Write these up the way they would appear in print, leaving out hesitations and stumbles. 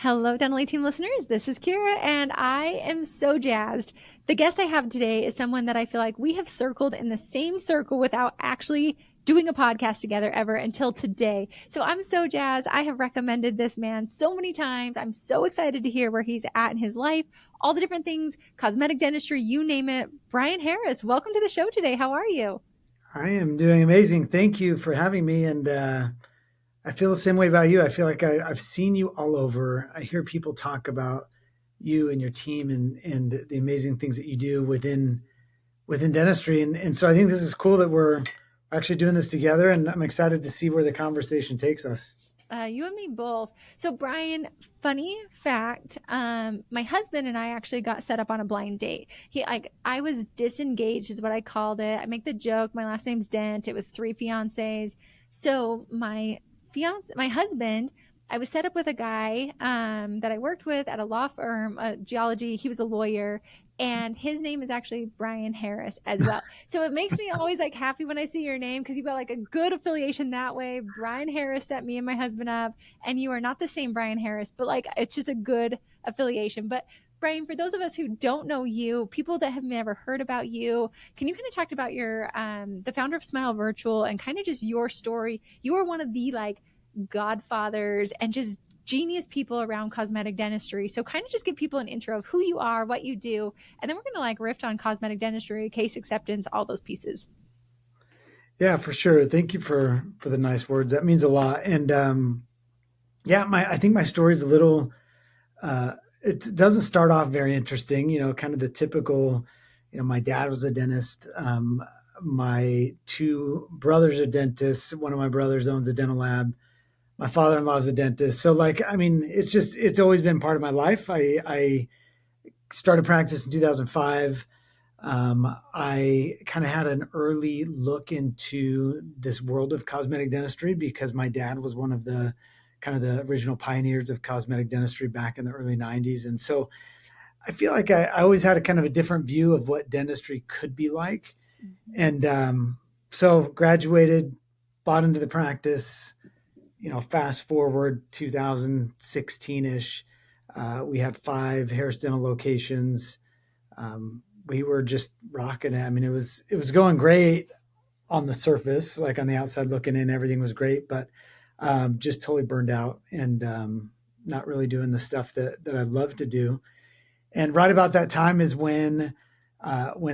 Hello, Dental Team listeners. This is Kiera, and I am so jazzed. The guest I have today is someone that I feel like we have circled in the same circle without actually doing a podcast together ever until today. So I'm so jazzed. I have recommended this man so many times. I'm so excited to hear where he's at in his life, all the different things, cosmetic dentistry, you name it. Brian Harris, welcome to the show today. How are you? I am doing amazing. Thank you for having me. And I feel the same way about you. I feel like I've seen you all over. I hear people talk about you and your team and the amazing things that you do within dentistry. And so I think this is cool that we're actually doing this together. And I'm excited to see where the conversation takes us. You and me both. So, Brian, funny fact, my husband and I actually got set up on a blind date. I was disengaged, is what I called it. I make the joke. My last name's Dent. It was 3 fiancés. So, my husband, I was set up with a guy that I worked with at a law firm, geology. He was a lawyer, and his name is actually Brian Harris as well. So it makes me always like happy when I see your name because you've got like a good affiliation that way. Brian Harris set me and my husband up, and you are not the same Brian Harris, but like it's just a good affiliation. But Brian, for those of us who don't know you, people that have never heard about you, can you kind of talk about your the founder of Smile Virtual and kind of just your story? You are one of the like godfathers and just genius people around cosmetic dentistry. So kind of just give people an intro of who you are, what you do, and then we're going to like riff on cosmetic dentistry, case acceptance, all those pieces. Yeah, for sure. Thank you for the nice words. That means a lot. And yeah, I think my story is a little it doesn't start off very interesting, kind of the typical, my dad was a dentist. My two brothers are dentists. One of my brothers owns a dental lab. My father-in-law is a dentist. So like, I mean, it's always been part of my life. I started practice in 2005. I kind of had an early look into this world of cosmetic dentistry because my dad was one of the kind of the original pioneers of cosmetic dentistry back in the early 90s. And so I feel like I always had a kind of a different view of what dentistry could be like. Mm-hmm. And so graduated, bought into the practice, fast forward 2016-ish, we had 5 Harris Dental locations. We were just rocking it. I mean, it was going great on the surface, like on the outside looking in, everything was great, but just totally burned out and not really doing the stuff that I love to do. And right about that time is when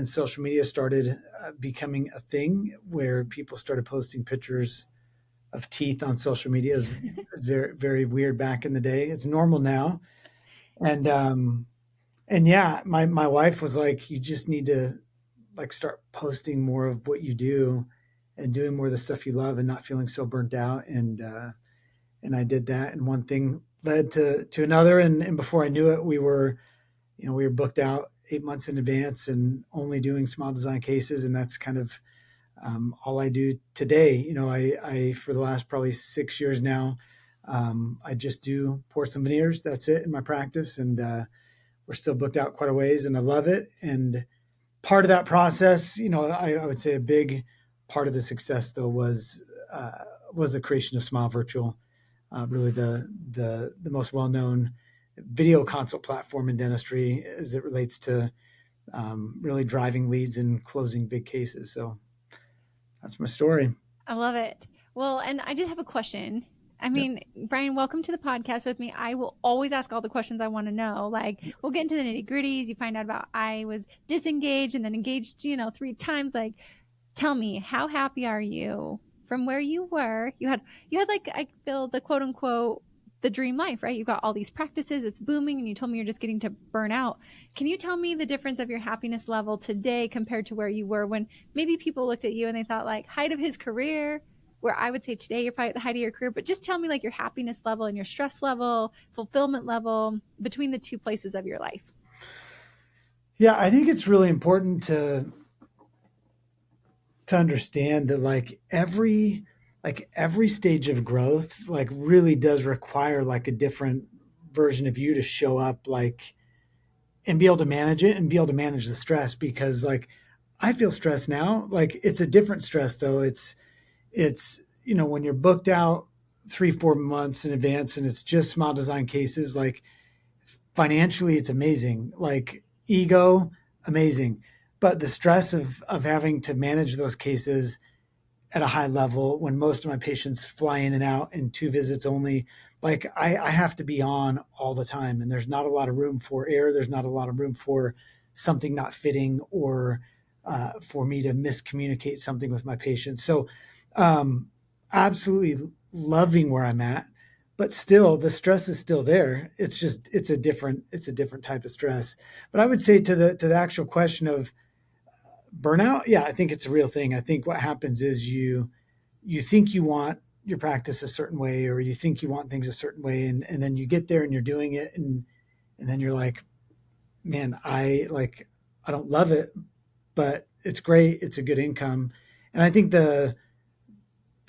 social media started becoming a thing, where people started posting pictures of teeth on social media. Is very, very weird back in the day. It's normal now. And yeah, my wife was like, you just need to like start posting more of what you do and doing more of the stuff you love and not feeling so burnt out. And I did that, and one thing led to another, and before I knew it, we were booked out 8 months in advance and only doing small design cases, and that's kind of all I do today. I for the last probably 6 years now, I just do porcelain veneers. That's it in my practice, and we're still booked out quite a ways, and I love it. And part of that process, I would say a big part of the success though was the creation of Smile Virtual, really the most well known video consult platform in dentistry as it relates to really driving leads and closing big cases. So that's my story. I love it. Well, and I just have a question. I Yep. mean, Brian, welcome to the podcast with me. I will always ask all the questions I want to know. Like, we'll get into the nitty gritties. You find out about I was disengaged and then engaged, 3 times. Like, tell me, how happy are you from where you were? You had like I feel the quote unquote the dream life, right? You've got all these practices, it's booming, and you told me you're just getting to burn out. Can you tell me the difference of your happiness level today compared to where you were when maybe people looked at you and they thought like height of his career, where I would say today you're probably at the height of your career, but just tell me like your happiness level and your stress level, fulfillment level between the two places of your life. Yeah, I think it's really important to understand that like every stage of growth like really does require like a different version of you to show up, like, and be able to manage it and be able to manage the stress. Because like I feel stress now, like it's a different stress though. It's when you're booked out 3-4 months in advance, and it's just smile design cases. Like financially, it's amazing. Like ego, amazing. But the stress of having to manage those cases at a high level when most of my patients fly in and out in 2 visits only, like I have to be on all the time, and there's not a lot of room for error. There's not a lot of room for something not fitting, or for me to miscommunicate something with my patients. So um, absolutely loving where I'm at, but still the stress is still there. It's just it's a different type of stress. But I would say to the actual question of burnout, yeah, I think it's a real thing. I think what happens is you think you want your practice a certain way, or you think you want things a certain way, and then you get there and you're doing it, and then you're like, man, I don't love it, but it's great. It's a good income. And I think the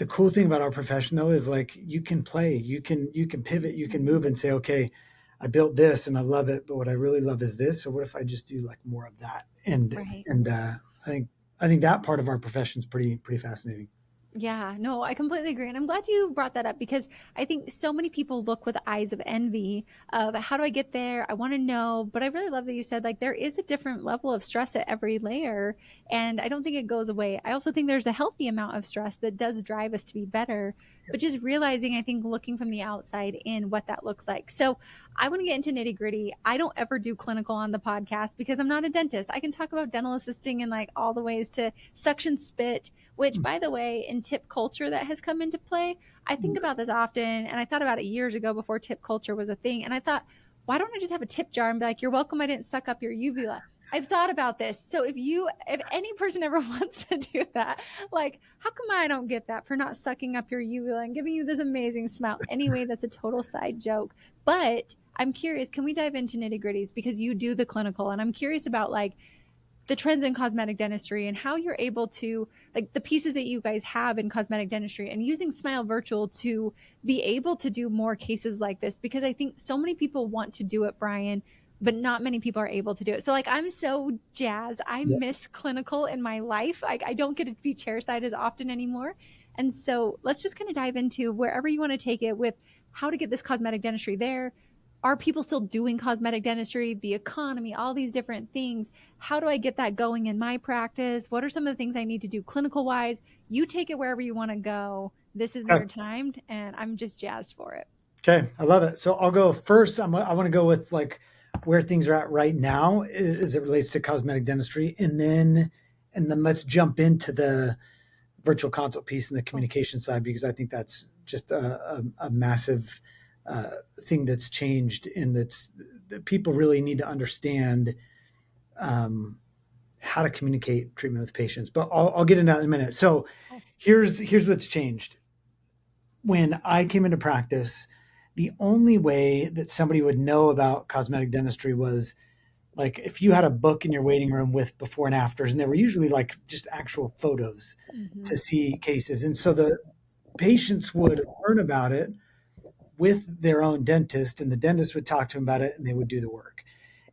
cool thing about our profession though is like you can play, you can pivot, you can move and say, okay, I built this and I love it, but what I really love is this. So what if I just do like more of that? Right. And I think I think that part of our profession is pretty fascinating. Yeah, no, I completely agree. And I'm glad you brought that up because I think so many people look with eyes of envy of how do I get there? I want to know. But I really love that you said like there is a different level of stress at every layer. And I don't think it goes away. I also think there's a healthy amount of stress that does drive us to be better, but just realizing, I think, looking from the outside in what that looks like. So I want to get into nitty gritty. I don't ever do clinical on the podcast because I'm not a dentist. I can talk about dental assisting and like all the ways to suction spit, which, by the way, in tip culture that has come into play, I think about this often. And I thought about it years ago before tip culture was a thing. And I thought, why don't I just have a tip jar and be like, you're welcome, I didn't suck up your uvula. I've thought about this. So if any person ever wants to do that, like, how come I don't get that for not sucking up your uvula and giving you this amazing smile? Anyway, that's a total side joke. But I'm curious, can we dive into nitty gritties because you do the clinical, and I'm curious about like the trends in cosmetic dentistry and how you're able to like the pieces that you guys have in cosmetic dentistry and using Smile Virtual to be able to do more cases like this, because I think so many people want to do it, Brian, but not many people are able to do it. So like I'm so jazzed. I Yeah. miss clinical in my life. Like I don't get to be chairside as often anymore. And so let's just kind of dive into wherever you want to take it with how to get this cosmetic dentistry there. Are people still doing cosmetic dentistry, the economy, all these different things? How do I get that going in my practice? What are some of the things I need to do clinical wise? You take it wherever you want to go. This is your Okay. time, and I'm just jazzed for it. Okay, I love it. So I'll go first. I want to go with like where things are at right now as it relates to cosmetic dentistry, and then let's jump into the virtual consult piece and the Cool. communication side, because I think that's just a massive thing that's changed, and that people really need to understand um, how to communicate treatment with patients. But I'll get into that in a minute. So Cool. here's what's changed. When I came into practice, the only way that somebody would know about cosmetic dentistry was like if you had a book in your waiting room with before and afters, and they were usually like just actual photos Mm-hmm. to see cases. And so the patients would learn about it with their own dentist, and the dentist would talk to them about it, and they would do the work.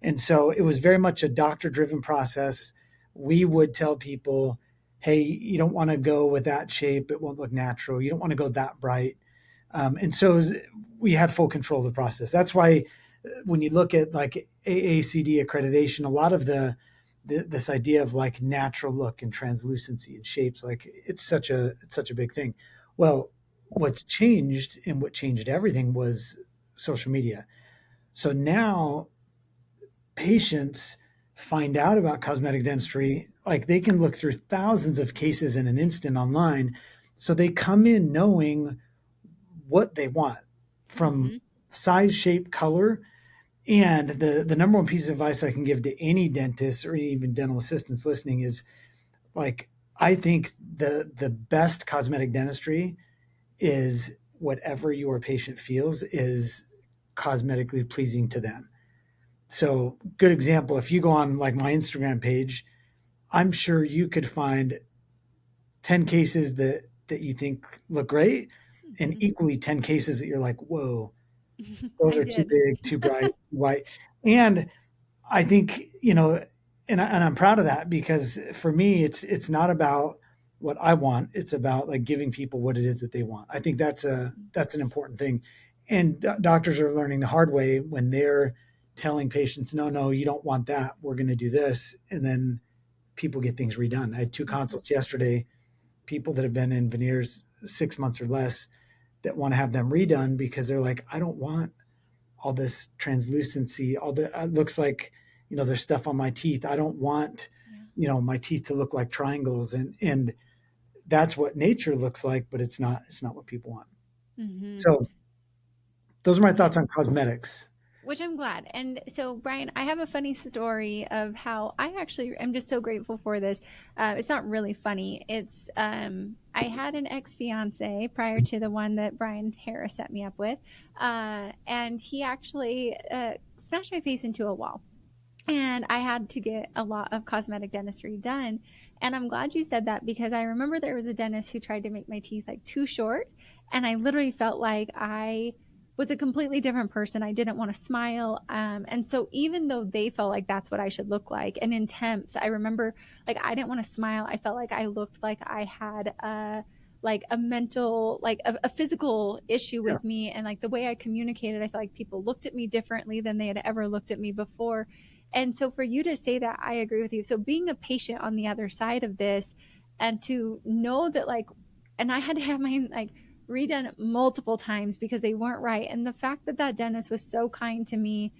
And so it was very much a doctor driven process. We would tell people, hey, you don't want to go with that shape, it won't look natural. You don't want to go that bright. And so we had full control of the process. That's why when you look at like AACD accreditation, a lot of this idea of like natural look and translucency and shapes, like it's such a big thing. Well, what's changed and what changed everything was social media. So now patients find out about cosmetic dentistry, like they can look through thousands of cases in an instant online. So they come in knowing what they want from Mm-hmm. size, shape, color. And the number one piece of advice I can give to any dentist or even dental assistants listening is like, I think the best cosmetic dentistry is whatever your patient feels is cosmetically pleasing to them. So, good example, if you go on like my Instagram page, I'm sure you could find 10 cases that you think look great, and Mm-hmm. equally 10 cases that you're like, whoa, those I are too did. big, too bright, too white. And I think, and I'm proud of that, because for me, it's not about what I want. It's about like giving people what it is that they want. I think that's an important thing. And doctors are learning the hard way when they're telling patients, no, no, you don't want that. We're going to do this. And then people get things redone. I had two consults yesterday, people that have been in veneers 6 months or less that want to have them redone because they're like, I don't want all this translucency, all the, it looks like, there's stuff on my teeth. I don't want, Yeah. my teeth to look like triangles. And that's what nature looks like, but it's not what people want. Mm-hmm. So those are my Yeah. thoughts on cosmetics. Which I'm glad. And so, Brian, I have a funny story of how I actually am just so grateful for this. It's not really funny. I had an ex fiance prior to the one that Brian Harris set me up with, and he actually smashed my face into a wall. And I had to get a lot of cosmetic dentistry done. And I'm glad you said that because I remember there was a dentist who tried to make my teeth like too short. And I literally felt like I was a completely different person. I didn't want to smile. And so even though they felt like that's what I should look like, and in temps, I remember like I didn't want to smile. I felt like I looked like I had a mental, like a physical issue Yeah. with me. And like the way I communicated, I felt like people looked at me differently than they had ever looked at me before. And so for you to say that, I agree with you. So being a patient on the other side of this and to know that like, and I had to have mine like redone multiple times because they weren't right. And the fact that that dentist was so kind to me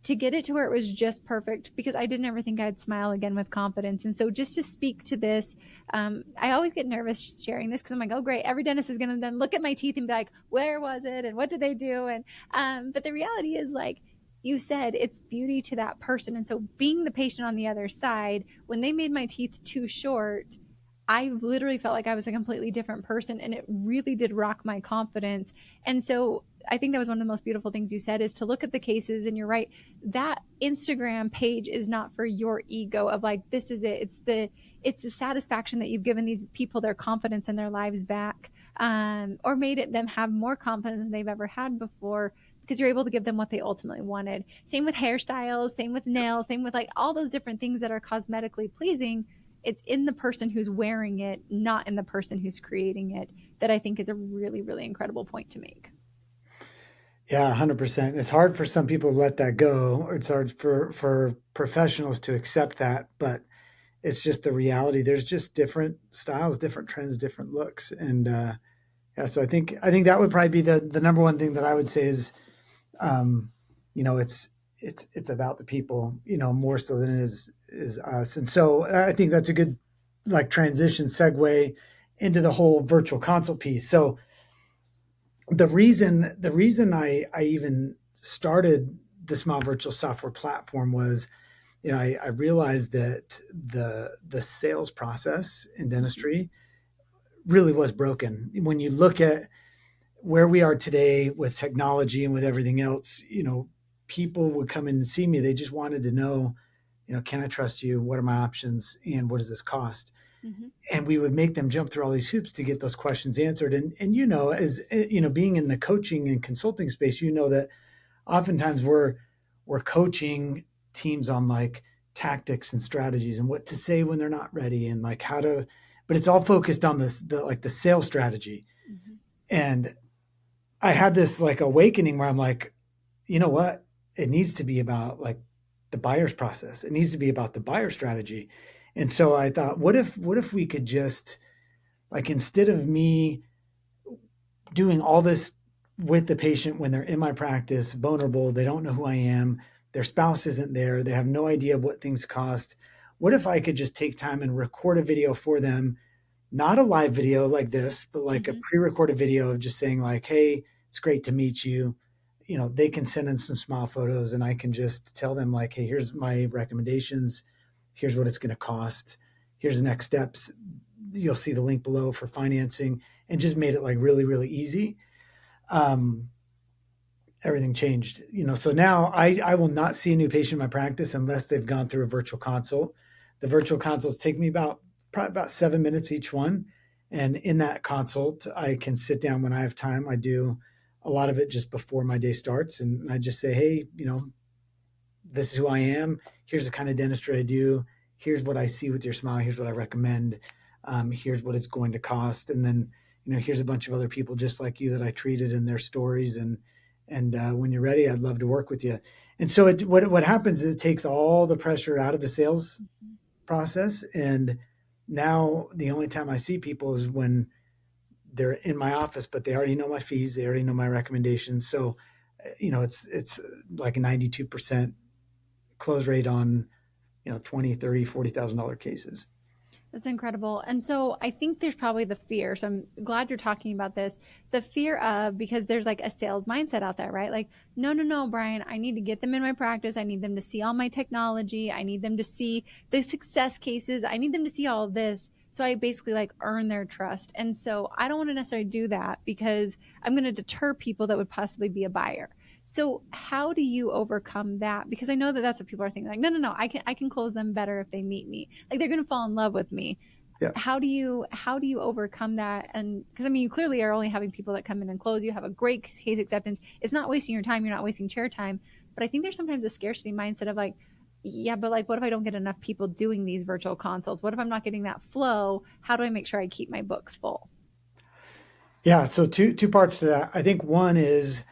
to get it to where it was just perfect because I didn't ever think I'd smile again with confidence. And so just to speak to this, I always get nervous sharing this because I'm like, oh, great. Every dentist is going to then look at my teeth and be like, where was it? And what did they do? And, but the reality is like, you said it's beauty to that person. And so being the patient on the other side, when they made my teeth too short, I literally felt like I was a completely different person and it really did rock my confidence. And so I think that was one of the most beautiful things you said is to look at the cases and you're right. That Instagram page is not for your ego of like, this is it. It's the satisfaction that you've given these people their confidence in their lives back, or made it them have more confidence than they've ever had before because you're able to give them what they ultimately wanted. Same with hairstyles, same with nails, same with like all those different things that are cosmetically pleasing. It's in the person who's wearing it, not in the person who's creating it, that I think is a really, really incredible point to make. Yeah, 100%. It's hard for some people to let that go, or it's hard for professionals to accept that, but it's just the reality. There's just different styles, different trends, different looks. And yeah, so I think that would probably be the number one thing that I would say is um, it's about the people, more so than it is us. And so I think that's a good like transition segue into the whole virtual consult piece. So the reason I even started the small virtual software platform was, I realized that the sales process in dentistry really was broken. When you look at where we are today with technology and with everything else, people would come in and see me. They just wanted to know, can I trust you? What are my options? And what does this cost? Mm-hmm. And we would make them jump through all these hoops to get those questions answered. And as being in the coaching and consulting space, that oftentimes we're coaching teams on like tactics and strategies and what to say when they're not ready and like how to, but it's all focused on the sales strategy. Mm-hmm. And I had this like awakening where I'm like, you know what? It needs to be about like the buyer's process. It needs to be about the buyer strategy. And so I thought, what if we could just like instead of me doing all this with the patient when they're in my practice, vulnerable, they don't know who I am, their spouse isn't there, they have no idea what things cost. What if I could just take time and record a video for them, not a live video like this, but like a Mm-hmm. pre-recorded video of just saying like, "Hey, it's great to meet you." They can send them some smile photos and I can just tell them like, "Hey, here's my recommendations. Here's what it's going to cost. Here's the next steps. You'll see the link below for financing," and just made it like really, really easy. Um, Everything changed. So now I will not see a new patient in my practice unless they've gone through a virtual consult. The virtual consults take me probably about 7 minutes each one. And in that consult, I can sit down when I have time. I do a lot of it just before my day starts. And I just say, hey, this is who I am. Here's the kind of dentistry I do. Here's what I see with your smile. Here's what I recommend. Here's what it's going to cost. And then, here's a bunch of other people just like you that I treated and their stories. And when you're ready, I'd love to work with you. And so what happens is it takes all the pressure out of the sales process. And now the only time I see people is when they're in my office, but they already know my fees. They already know my recommendations. So, it's like a 92% close rate on, 20, 30, $40,000 cases. That's incredible. And so I think there's probably the fear. So I'm glad you're talking about this. The fear of, because there's like a sales mindset out there, right? Like, no, no, no, Brian, I need to get them in my practice. I need them to see all my technology. I need them to see the success cases. I need them to see all of this. So I basically like earn their trust. And so I don't want to necessarily do that because I'm going to deter people that would possibly be a buyer. So how do you overcome that? Because I know that that's what people are thinking. Like, no, no, no, I can close them better if they meet me. Like they're going to fall in love with me. Yeah. How do you overcome that? And because I mean, you clearly are only having people that come in and close. You have a great case acceptance. It's not wasting your time. You're not wasting chair time. But I think there's sometimes a scarcity mindset of like, yeah, but like, what if I don't get enough people doing these virtual consults? What if I'm not getting that flow? How do I make sure I keep my books full? Yeah. So two parts to that. I think one is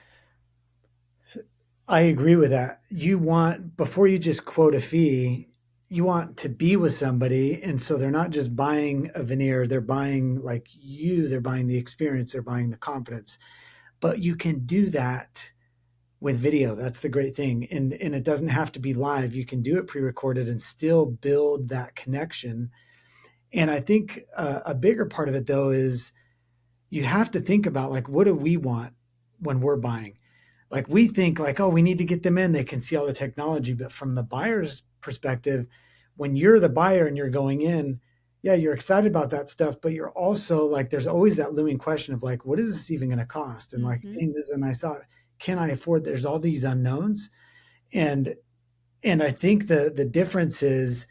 I agree with that. You want, before you just quote a fee, you want to be with somebody. And so they're not just buying a veneer, they're buying like you, they're buying the experience, they're buying the confidence. But you can do that with video. That's the great thing. And it doesn't have to be live. You can do it pre-recorded and still build that connection. And I think a bigger part of it though is you have to think about like, what do we want when we're buying? Like we think like, oh, we need to get them in. They can see all the technology. But from the buyer's perspective, when you're the buyer and you're going in, yeah, you're excited about that stuff, but you're also like, there's always that looming question of like, what is this even going to cost? And like, Mm-hmm. dang, this, and I saw, can I afford? There's all these unknowns, and I think the difference is,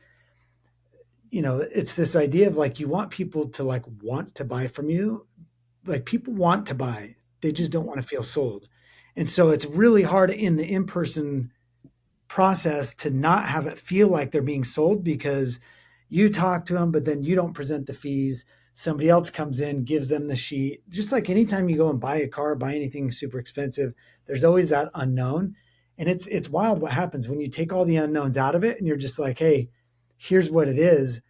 it's this idea of like you want people to like want to buy from you. Like people want to buy, they just don't Mm-hmm. want to feel sold. And so it's really hard in the in-person process to not have it feel like they're being sold because you talk to them, but then you don't present the fees. Somebody else comes in, gives them the sheet. Just like anytime you go and buy a car, buy anything super expensive, there's always that unknown. And it's wild what happens when you take all the unknowns out of it and you're just like, hey, here's what it is.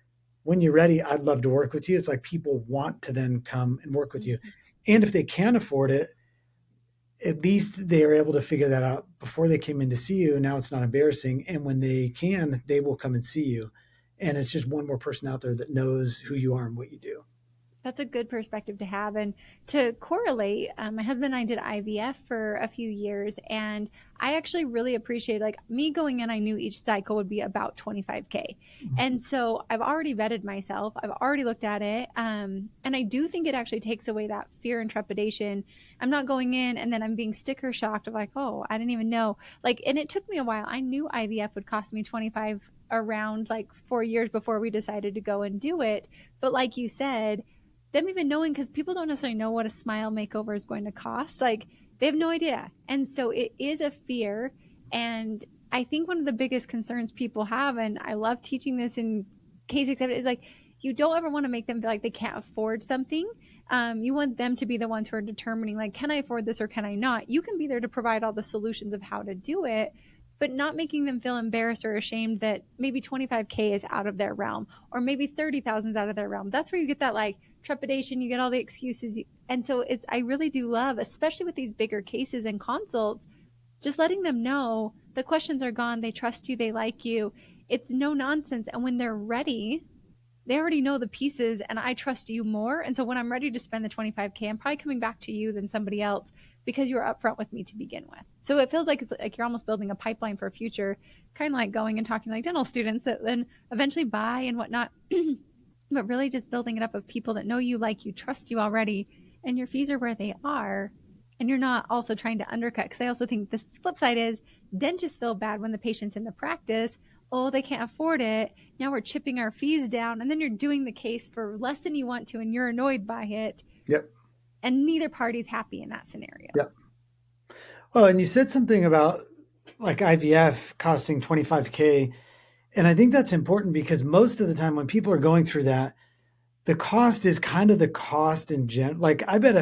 When you're ready, I'd love to work with you. It's like people want to then come and work with you. Mm-hmm. And if they can afford it, at least they are able to figure that out before they came in to see you. Now it's not embarrassing. And when they can, they will come and see you. And it's just one more person out there that knows who you are and what you do. That's a good perspective to have. And to correlate, my husband and I did IVF for a few years, and I actually really appreciated like me going in. I knew each cycle would be about 25K. And so I've already vetted myself. I've already looked at it. And I do think it actually takes away that fear and trepidation. I'm not going in and then I'm being sticker shocked of like, oh, I didn't even know. Like, and it took me a while. I knew IVF would cost me 25 around like 4 years before we decided to go and do it. But like you said, them even knowing, because people don't necessarily know what a smile makeover is going to cost, like they have no idea. And so it is a fear. And I think one of the biggest concerns people have, and I love teaching this in case accepted, is like you don't ever want to make them feel like they can't afford something. You want them to be the ones who are determining like, can I afford this or can I not? You can be there to provide all the solutions of how to do it, but not making them feel embarrassed or ashamed that maybe 25K is out of their realm or maybe 30,000 is out of their realm. That's where you get that like trepidation, you get all the excuses. And so I really do love, especially with these bigger cases and consults, just letting them know the questions are gone. They trust you. They like you. It's no nonsense. And when they're ready, they already know the pieces and I trust you more. And so when I'm ready to spend the 25K, I'm probably coming back to you than somebody else because you were upfront with me to begin with. So it feels like it's like you're almost building a pipeline for a future, kind of like going and talking to like dental students that then eventually buy and whatnot. But really just building it up of people that know you, like you, trust you already, and your fees are where they are. And you're not also trying to undercut. Because I also think the flip side is dentists feel bad when the patient's in the practice. Oh, they can't afford it. Now we're chipping our fees down. And then you're doing the case for less than you want to, and you're annoyed by it. Yep. And neither party's happy in that scenario. Yep. Well, and you said something about like IVF costing 25K. And I think that's important because most of the time when people are going through that, the cost is kind of the cost in general. Like I bet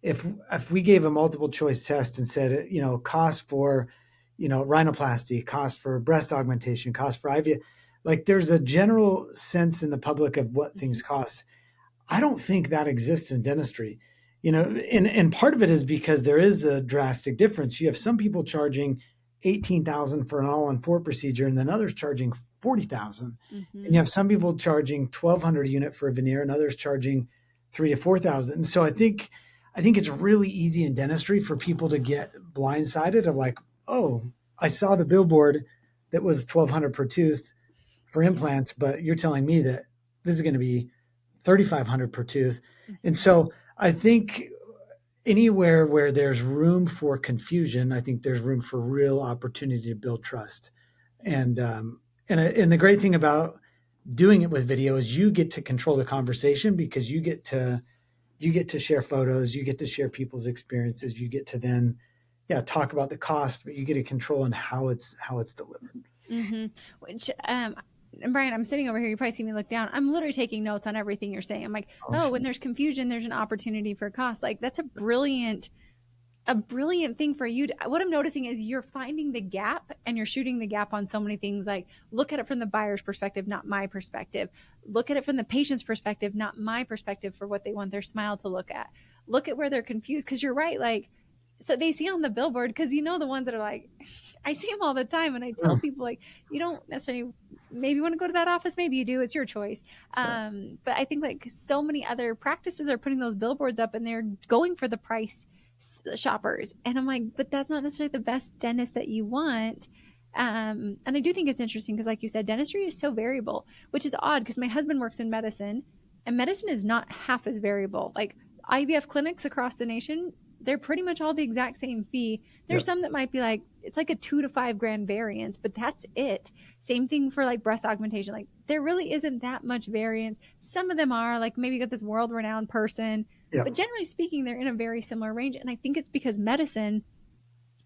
if we gave a multiple choice test and said, cost for, rhinoplasty, cost for breast augmentation, cost for IVF, like there's a general sense in the public of what things Mhm. cost. I don't think that exists in dentistry. And part of it is because there is a drastic difference. You have some people charging 18,000 for an all-on-4 procedure, and then others charging 40,000. And you Mhm. have some people charging 1,200 a unit for a veneer, and others charging 3 to 4,000. And so I think it's really easy in dentistry for people to get blindsided of like, oh, I saw the billboard that was 1,200 per tooth for implants, but you're telling me that this is going to be 3,500 per tooth. And Mhm. so I think anywhere where there's room for confusion, I think there's room for real opportunity to build trust. And and the great thing about doing it with video is you get to control the conversation because you get to share photos, you get to share people's experiences, you get to then talk about the cost, but you get to control on how it's delivered. Mhm. Which, and Brian, I'm sitting over here. You probably see me look down. I'm literally taking notes on everything you're saying. I'm like, Oh, oh, sure. when there's confusion, there's an opportunity for cost. Like that's a brilliant thing for you to, what I'm noticing is you're finding the gap and you're shooting the gap on so many things. Like look at it from the buyer's perspective, not my perspective. Look at it from the patient's perspective, not my perspective for what they want their smile to look at. Look at where they're confused because you're right. Like, so they see on the billboard because the ones that are like, I see them all the time, and I tell Yeah, people like, you don't necessarily maybe want to go to that office, maybe you do. It's your choice. yeah, But I think like so many other practices are putting those billboards up, and they're going for the price shoppers. And I'm like, but that's not necessarily the best dentist that you want. And I do think it's interesting because, like you said, dentistry is so variable, which is odd because my husband works in medicine, and medicine is not half as variable. Like IVF clinics across the nation, they're pretty much all the exact same fee. yeah, There's some that might be like it's like a 2 to 5 grand variance, but that's it. Same thing for like breast augmentation. Like there really isn't that much variance. Some of them are like maybe you got this world renowned person, yeah, but generally speaking, they're in a very similar range. And I think it's because medicine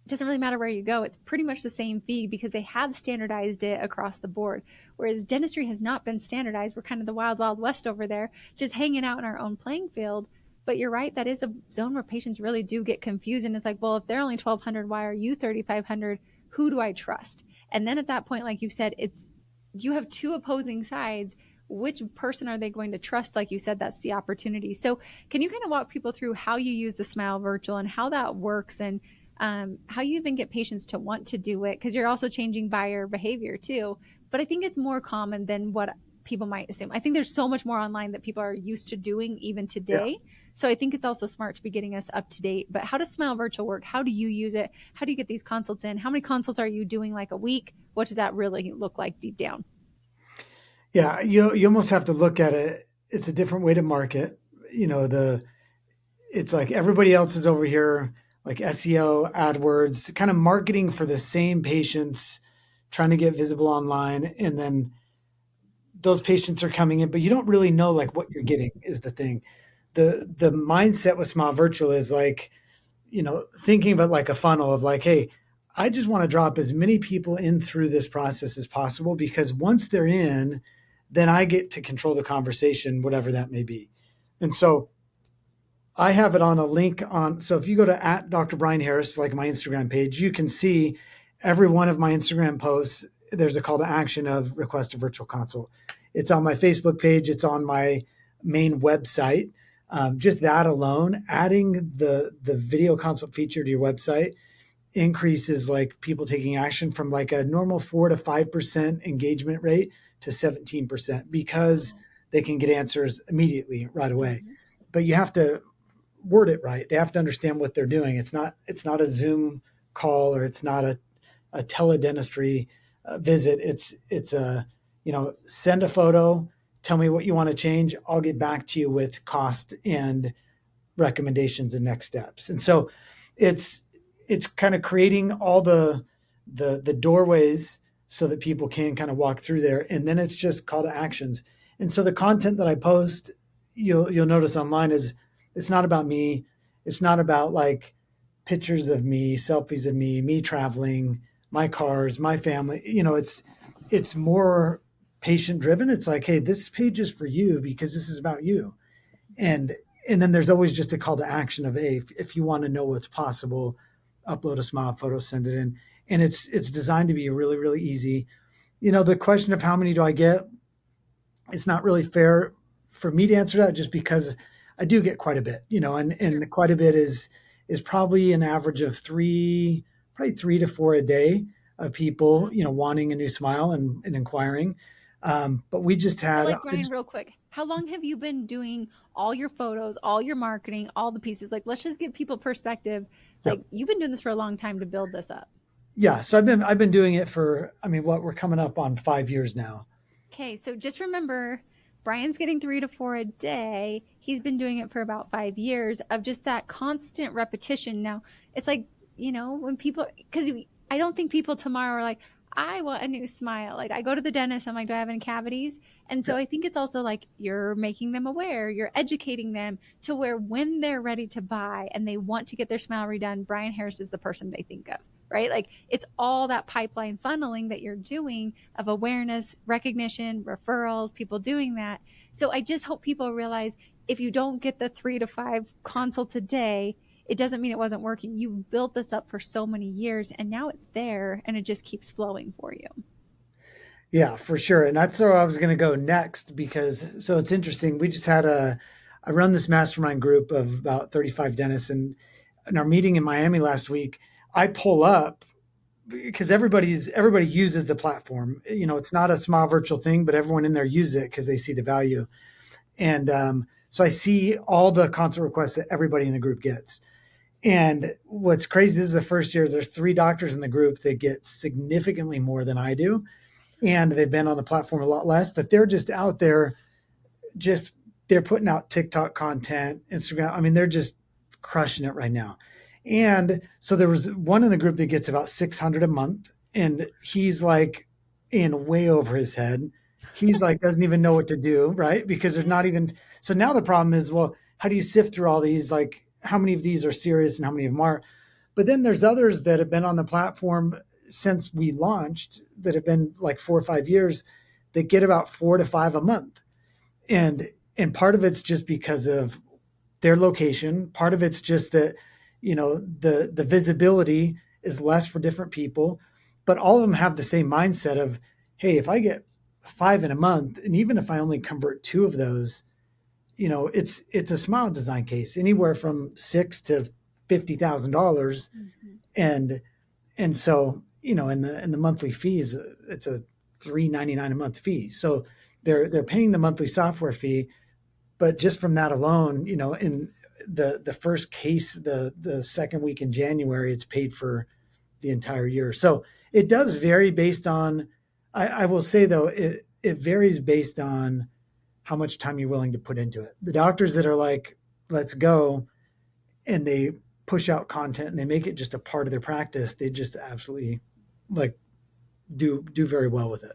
doesn't really matter where you go. It's pretty much the same fee because they have standardized it across the board. Whereas dentistry has not been standardized. We're kind of the wild, wild west over there, just hanging out in our own playing field. But you're right, that is a zone where patients really do get confused. And it's like, well, if they're only 1,200, why are you 3,500? Who do I trust? And then at that point, like you said, it's you have two opposing sides. Which person are they going to trust? Like you said, that's the opportunity. So, can you kind of walk people through how you use the Smile Virtual and how that works, and how you even get patients to want to do it? Because you're also changing buyer behavior too. But I think it's more common than what people might assume. I think there's so much more online that people are used to doing even yeah. today. So I think it's also smart to be getting us up to date. But how does Smile Virtual work? How do you use it? How do you get these consults in? How many consults are you doing like a week? What does that really look like deep down? Yeah, you almost have to look at it. It's a different way to market. It's like everybody else is over here, like SEO, AdWords, kind of marketing for the same patients, trying to get visible online, and then those patients are coming in, but you don't really know like what you're getting is the thing. The mindset with Smile Virtual is like, thinking about like a funnel of like, hey, I just want to drop as many people in through this process as possible because once they're in, then I get to control the conversation, whatever that may be. And so I have it on a link on. So if you go to at Dr. Brian Harris, like my Instagram page, you can see every one of my Instagram posts. There's a call to action of request a virtual consult. It's on my Facebook page. It's on my main website. Just that alone, adding the video consult feature to your website increases like people taking action from like a normal 4 to 5% engagement rate to 17% because they can get answers immedately right away. Mm-hmm. But you have to word it right. They have to understand what they're doing. It's not a Zoom call or it's not a teledentistry visit. It's a send a photo, tell me what you want to change. I'll get back to you with cost and recommendations and next steps. And so it's it's kind of creating all the doorways so that people can kind of walk through there, and then it's just call to actions. And so the content that I post, you'll notice online is it's not about me. It's not about like pictures of me, selfies of me traveling, my cars, my family. It's more patient driven. It's like, hey, this page is for you because this is about you. And and then there's always just a call to action of, hey, if you want to know what's possible, upload a smile photo, send it in. And it's designed to be really, really easy. The question of how many do I get, it's not really fair for me to answer that, just because I do get quite a bit, and Sure. quite a bit is probably an average of probably 3 to 4 a day of people, Wow. wanting a new smile and inquiring. But we just So, had, like, Brian, real quick, how long have you been doing all your photos, all your marketing, all the pieces? Like, let's just give people perspective. yeah, Like, you've been doing this for a long time to build this up. yeah. So I've been doing it for, I mean, what, we're coming up on 5 years now. Okay, so just remember, Brian's getting 3 to 4 a day. He's been doing it for about 5 years of just that constant repetition. Now, it's like, when people, because I don't think people tomorrow are like, I want a new smile. Like, I go to the dentist, I'm like, do I have any cavities? And Yeah, so I think it's also like you're making them aware, you're educating them to where when they're ready to buy and they want to get their smile redone, Brian Harris is the person they think of, right? Like, it's all that pipeline funneling that you're doing of awareness, recognition, referrals, people doing that. So I just hope people realize if you don't get the 3 to 5 consults a day, it doesn't mean it wasn't working. You've built this up for so many years and now it's there and it just keeps flowing for you. yeah, for sure. And that's where I was going to go next, because so it's interesting. We just had I run this mastermind group of about 35 dentists, and in our meeting in Miami last week, I pull up because everybody uses the platform. It's not a small virtual thing, but everyone in there uses it because they see the value. And so I see all the consult requests that everybody in the group gets. And what's crazy, this is the first year, there's 3 doctors in the group that get significantly more than I do. And they've been on the platform a lot less, but they're just out there, just they're putting out TikTok content, Instagram. I mean, they're just crushing it right now. And so there was one in the group that gets about 600 a month, and he's like in way over his head. He's like doesn't even know what to do, right? Because there's not even, so now the problem is, well, how do you sift through all these? Like, how many of these are serious and how many of them aren't? But then there's others that have been on the platform since we launched that have been like 4 or 5 years that get about 4 to 5 a month. And part of it's just because of their location. Part of it's just that, the visibility is less for different people, but all of them have the same mindset of, hey, if I get 5 in a month, and even if I only convert 2 of those, it's a smile design case, anywhere from $6 to $50,000. Mhm. And so, in the monthly fees, it's a $3.99 a month fee. So they're paying the monthly software fee, but just from that alone, in the first case, the second week in January, it's paid for the entire year. So it does vary based on. I will say though, it varies based on how much time you're willing to put into it. The doctors that are like, let's go, and they push out content and they make it just a part of their practice, they just absolutely like do very well with it.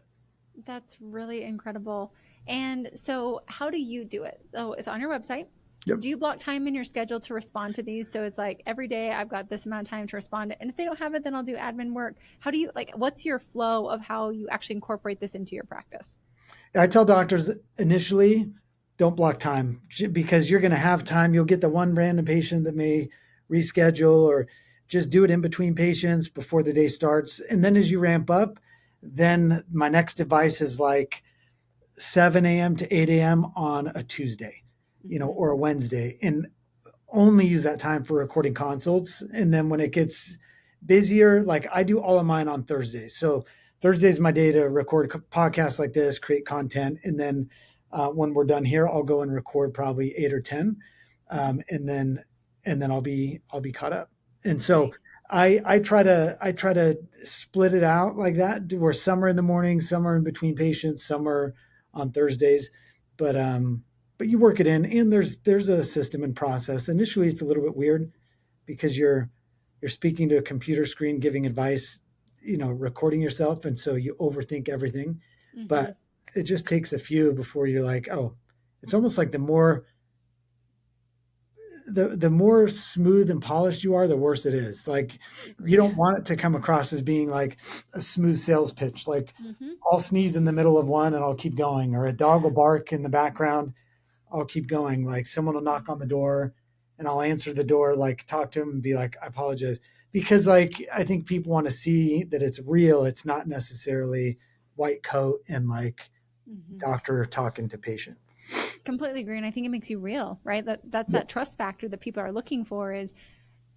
That's really incredible. And so, how do you do it? Oh, it's on your website. Yep. Do you block time in your schedule to respond to these? So it's like every day I've got this amount of time to respond. And if they don't have it, then I'll do admin work. How do you like, what's your flow of how you actually incorporate this into your practice? I tell doctors initially, don't block time, because you're going to have time. You'll get the one random patient that may reschedule, or just do it in between patients before the day starts. And then as you ramp up, then my next advice is like 7 a.m. to 8 a.m. on a Tuesday, Mm-hmm. or a Wednesday, and only use that time for recording consults. And then when it gets busier, like I do all of mine on Thursdays. So Thursday is my day to record podcasts like this, create content. And then when we're done here, I'll go and record probably 8 or 10. And then I'll be caught up. And so Nice. I try to split it out like that, where some are in the morning, some are in between patients, some are on Thursdays. But you work it in, and there's a system and process. Initially it's a little bit weird because you're speaking to a computer screen, giving advice, recording yourself, and so you overthink everything. Mm-hmm. But it just takes a few before you're like, oh, it's almost like the more smooth and polished you are, the worse it is. Like you Agree. don't want it to come across as being like a smooth sales pitch. Like Mm-hmm. I'll sneeze in the middle of one and I'll keep going, or a dog will bark in the background. I'll keep going. Like someone will knock on the door and I'll answer the door, like talk to him and be like, I apologize. Because like I think people want to see that it's real. It's not necessarily white coat and like Mm-hmm. doctor talking to patient. Completely agree, and I think it makes you real, right? That's Yeah. that trust factor that people are looking for is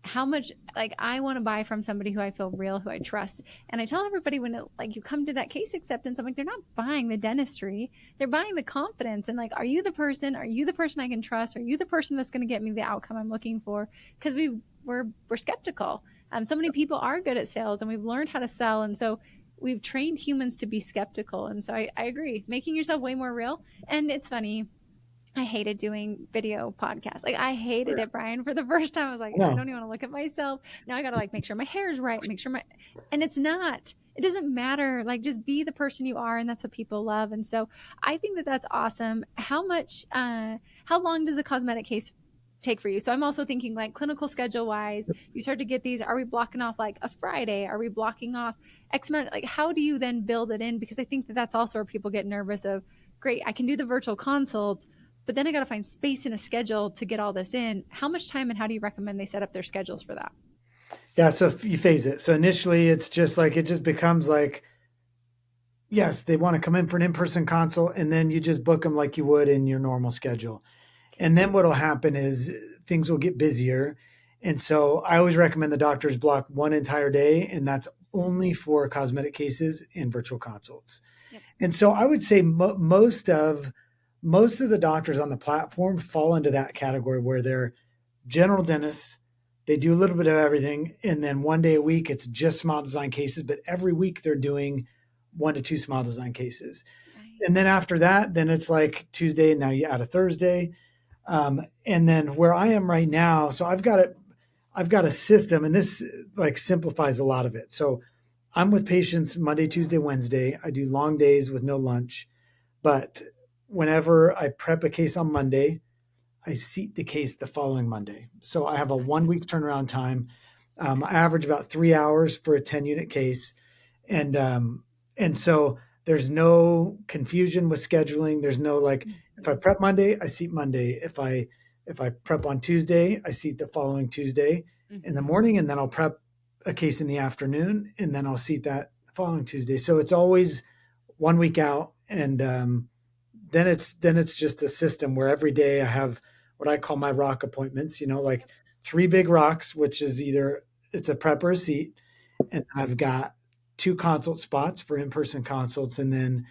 how much like I want to buy from somebody who I feel real, who I trust. And I tell everybody when it, like you come to that case acceptance, I'm like, they're not buying the dentistry, they're buying the confidence. And like, are you the person? Are you the person I can trust? Are you the person that's going to get me the outcome I'm looking for? Because we're skeptical. So many people are good at sales, and we've learned how to sell, and so we've trained humans to be skeptical. And so I agree, making yourself way more real. And it's funny, I hated doing video podcasts. Like I hated it, Brian. For the first time, I was like, I No. don't even want to look at myself. Now I gotta like make sure my hair is right, make sure my and it's not. It doesn't matter. Like just be the person you are, and that's what people love. And so I think that that's awesome. How long does a cosmetic case take for you? So I'm also thinking like clinical schedule wise. You start to get these. Are we blocking off like a Friday? Are we blocking off X amount? Like how do you then build it in? Because I think that that's also where people get nervous of. Great, I can do the virtual consults, but then I got to find space in a schedule to get all this in. How much time and how do you recommend they set up their schedules for that? Yeah. So if you phase it. So initially it's just like, it just becomes like, yes, they want to come in for an in-person consult and then you just book them like you would in your normal schedule. Okay. And then what'll happen is things will get busier. And so I always recommend the doctors block one entire day, and that's only for cosmetic cases and virtual consults. Yep. And so I would say most of the doctors on the platform fall into that category where they're general dentists. They do a little bit of everything, and then one day a week it's just smile design cases. But every week they're doing 1 to 2 smile design cases, and then Nice. after that, then it's like Tuesday. Now you add a Thursday, and then where I am right now, so I've got a system, and this like simplifies a lot of it. So I'm with patients Monday, Tuesday, Wednesday. I do long days with no lunch, but whenever I prep a case on Monday, I seat the case the following Monday. So I have a Gotcha. 1 week turnaround time. I average about 3 hours for a 10 unit case, and so there's no confusion with scheduling. There's no like, if I Mhm. prep Monday, I seat Monday. If I prep on Tuesday, I seat the following Tuesday in the Mhm. morning, and then I'll prep a case in the afternoon, and then I'll seat that following Tuesday. So it's always 1 week out, and then it's just a system where every day I have what I call my rock appointments. Like 3 big rocks, which is either it's a prep or a seat, and I've got 2 consult spots for in-person consults, and then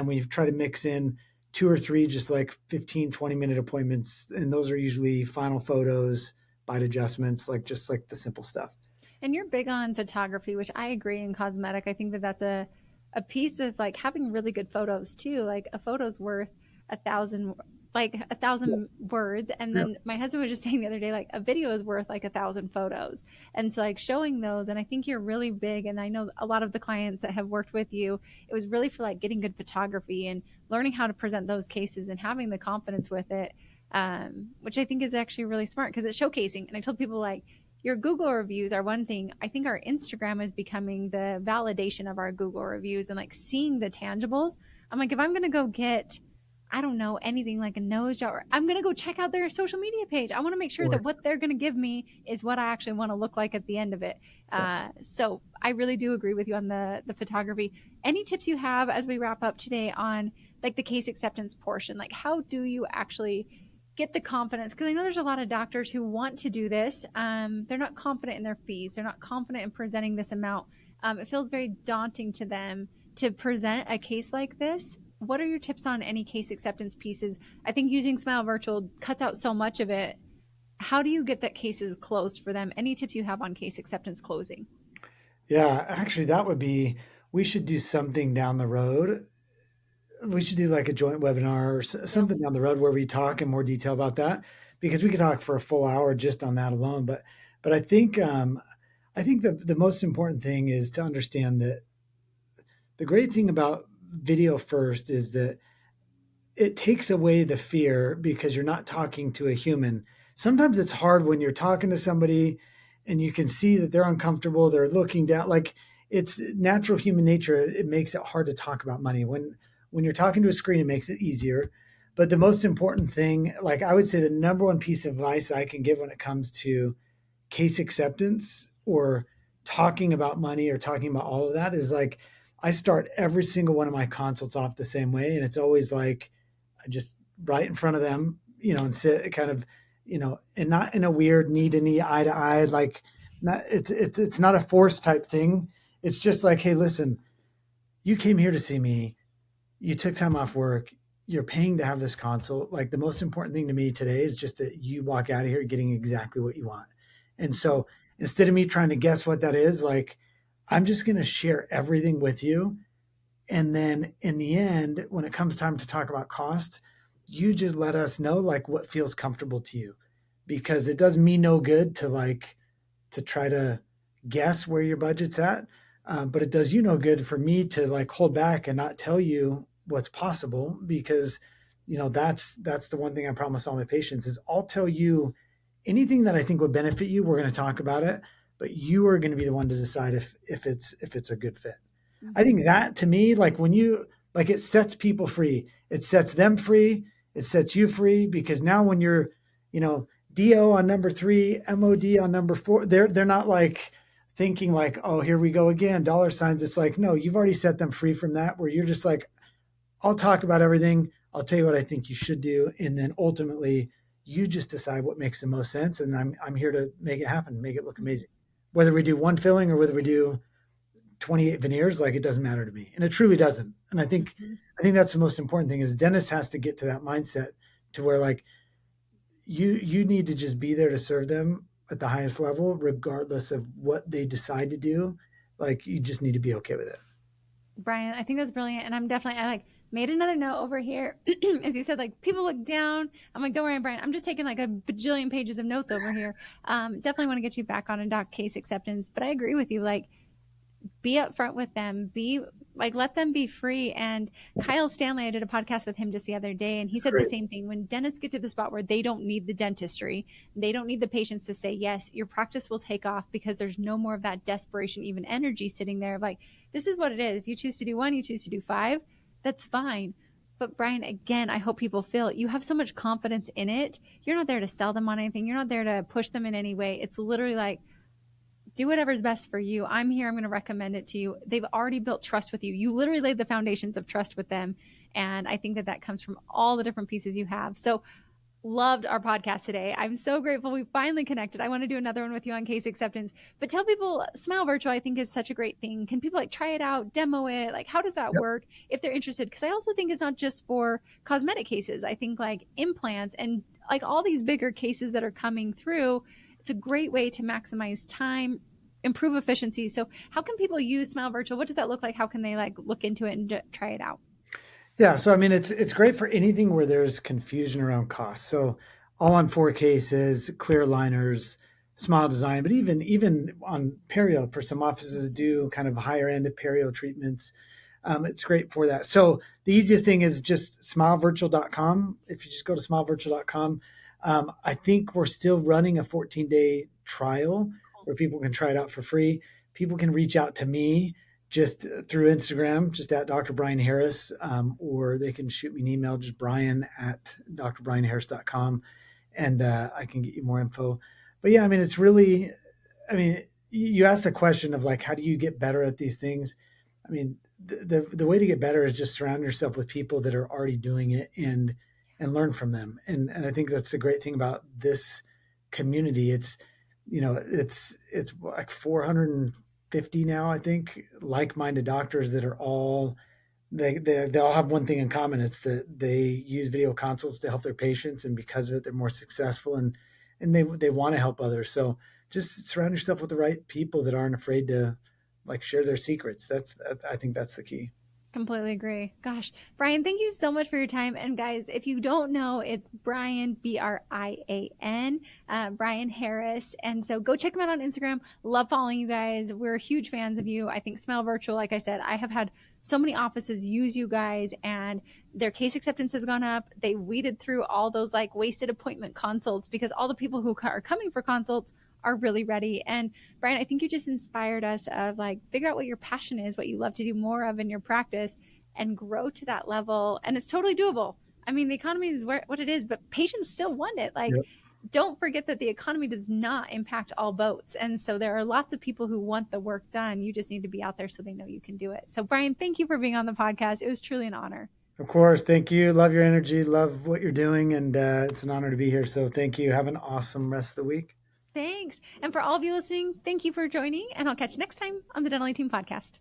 we try to mix in 2 or 3 just like 15-20 minute appointments, and those are usually final photos, bite adjustments, like just like the simple stuff. And you're big on photography, which I agree in cosmetic. I think that that's a piece of like having really good photos too. Like a photo's worth a thousand like a Yeah. thousand words. And Yeah. then my husband was just saying the other day, like a video is worth like a thousand photos. And so like showing those, and I think you're really big. And I know a lot of the clients that have worked with you, it was really for like getting good photography and learning how to present those cases and having the confidence with it. Which I think is actually really smart because it's showcasing. And I told people like your Google reviews are one thing. I think our Instagram is becoming the validation of our Google reviews and like seeing the tangibles. I'm like, if I'm going to go get, I don't know, anything like a nose job, I'm going to go check out their social media page. I want to make sure that Or, what they're going to give me is what I actually want to look like at the end of it. yeah. So I really do agree with you on the photography. Any tips you have as we wrap up today on like the case acceptance portion? Like, how do you actually get the confidence, because I know there's a lot of doctors who want to do this. They're not confident in their fees, they're not confident in presenting this amount. It feels very daunting to them to present a case like this. What are your tips on any case acceptance pieces? I think using Smile Virtual cuts out so much of it. How do you get that cases closed for them? Any tips you have on case acceptance closing? Yeah, actually, we should do something down the road. We should do like a joint webinar or Yeah. something down the road where we talk in more detail about that, because we could talk for a full hour just on that alone. But I think the most important thing is to understand that the great thing about video first is that it takes away the fear because you're not talking to a human. sometimes it's hard when you're talking to somebody and you can see that they're uncomfortable, they're looking down. Like, it's natural human nature. It makes it hard to talk about money. When you're talking to a screen, it makes it easier. But the most important thing, like I would say, the number one piece of advice I can give when it comes to case acceptance or talking about money or talking about all of that is like, I start every single one of my consults off the same way. And it's always like, I just right in front of them, and sit kind of, and not in a weird knee to knee, eye to eye, like, not, it's not a force type thing. It's just like, hey, listen, you came here to see me, you took time off work, you're paying to have this consult. Like, the most important thing to me today is just that you walk out of here getting exactly what you want. And so instead of me trying to guess what that is, like, I'm just going to share everything with you. And then in the end, when it comes time to talk about cost, you just let us know like what feels comfortable to you, because it does me no good to like to try to guess where your budget's at. But it does you no good for me to like hold back and not tell you what's possible, because that's the one thing I promise all my patients is I'll tell you anything that I think would benefit you. We're going to talk about it, but you are going to be the one to decide if it's a good fit. I think Mm-hmm. that to me, like when you like, it sets people free. It sets them free. It sets you free, because now when you're, you know, DO on number three, MOD on number four, they're not like thinking like, oh, here we go again, dollar signs. It's like, no, you've already set them free from that, where you're just like, I'll talk about everything. I'll tell you what I think you should do. And then ultimately you just decide what makes the most sense. And I'm here to make it happen, make it look amazing. Whether we do one filling or whether we do 28 veneers, like, it doesn't matter to me. And it truly doesn't. And Mm-hmm. I think that's the most important thing is dentist has to get to that mindset to where like you need to just be there to serve them at the highest level, regardless of what they decide to do. Like, you just need to be okay with it. Brian, I think that's brilliant. And I like made another note over here. As you said, like people look down. I'm like, don't worry, Brian. I'm just taking like a bajillion pages of notes over here. Definitely want to get you back on a doc case acceptance. But I agree with you. Like, be upfront with them, be like, let them be free. And Kyle Stanley, I did a podcast with him just the other day, and he said the Great. same thing. When dentists get to the spot where they don't need the dentistry, they don't need the patients to say yes, your practice will take off, because there's no more of that desperation, even energy sitting there. Like, this is what it is. If you choose to do one, you choose to do five, that's fine. But Brian, again, I hope people feel you have so much confidence in it. You're not there to sell them on anything. You're not there to push them in any way. It's literally like, do whatever's best for you. I'm here. I'm going to recommend it to you. They've already built trust with you. You literally laid the foundations of trust with them. And I think that that comes from all the different pieces you have. So, loved our podcast today. I'm so grateful we finally connected. I want to do another one with you on case acceptance. But tell people, Smile Virtual, I think, is such a great thing. Can people like try it out, demo it? Like, how does that Yep. work if they're interested? Because I also think it's not just for cosmetic cases. I think like implants and like all these bigger cases that are coming through, it's a great way to maximize time, improve efficiency. So, how can people use Smile Virtual? What does that look like? How can they like look into it and try it out? Yeah, so I mean, it's great for anything where there's confusion around cost. So all on four cases, clear liners, smile design, but even on perio for some offices that do kind of higher end of perio treatments. It's great for that. So the easiest thing is just smilevirtual.com. If you just go to smilevirtual.com, I think we're still running a 14-day trial where people can try it out for free. People can reach out to me just through Instagram, just at Dr. Brian Harris, or they can shoot me an email, just Brian at drbrianharris.com, and I can get you more info. But yeah, I mean, it's really, I mean, you asked the question of like, how do you get better at these things? I mean, the way to get better is just surround yourself with people that are already doing it and learn from them. And I think that's the great thing about this community. It's like 450 now, I think, like-minded doctors that are all they all have one thing in common. It's that they use video consults to help their patients, and because of it, they're more successful and they want to help others. So just surround yourself with the right people that aren't afraid to like share their secrets. I think that's the key. Completely agree. Gosh, Brian, thank you so much for your time. And guys, if you don't know, it's Brian, Brian, Brian Harris. And so go check him out on Instagram. Love following you guys. We're huge fans of you. I think Smile Virtual, like I said, I have had so many offices use you guys and their case acceptance has gone up. They weeded through all those like wasted appointment consults because all the people who are coming for consults are really ready. And Brian, I think you just inspired us of like figure out what your passion is, what you love to do more of in your practice and grow to that level. And it's totally doable. I mean, the economy is what it is, but patients still want it. Like, Yep. don't forget that the economy does not impact all boats. And so there are lots of people who want the work done. You just need to be out there so they know you can do it. So, Brian, thank you for being on the podcast. It was truly an honor. Of course. Thank you. Love your energy. Love what you're doing. And it's an honor to be here. So thank you. Have an awesome rest of the week. Thanks. And for all of you listening, thank you for joining. And I'll catch you next time on the Dental Team Podcast.